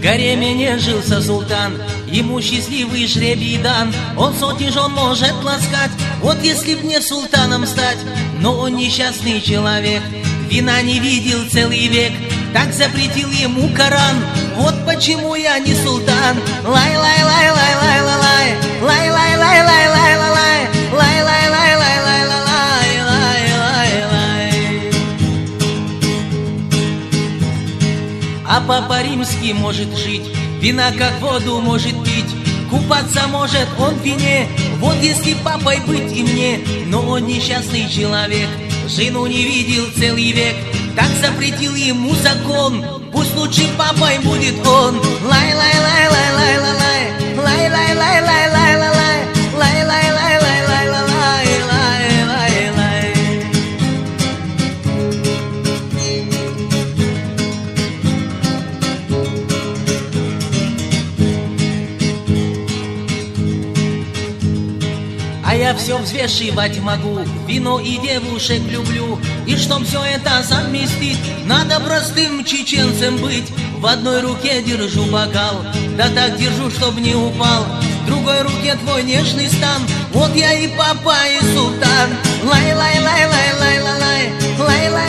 гареме не жился султан, ему счастливый жребий дан. Он сотни жен может ласкать, вот если б мне султаном стать. Но он несчастный человек, вина не видел целый век, так запретил ему Коран. Вот почему я не султан. Лай-лай-лай-лай-лай-лай, лай-лай-лай-лай-лай-лай, лай-лай-лай-лай-лай-лай-лай. А папа римский может жить, вина как воду может пить, купаться может он в вине. Вот если папой быть и мне, но он несчастный человек, жену не видел целый век, так запретил ему закон. Пусть лучше папой будет он. Лай-лай-лай-лай-лай-лай, лай-лай-лай-лай-лай-лай, лай-лай-лай-лай-лай-лай-лай. А я все взвешивать могу, вино и девушек люблю. И чтоб все это совместить, надо простым чеченцем быть. В одной руке держу бокал, да так держу, чтоб не упал. В другой руке твой нежный стан, вот я и папа, и султан. Лай-лай-лай-лай-лай-лай-лай, лай-лай.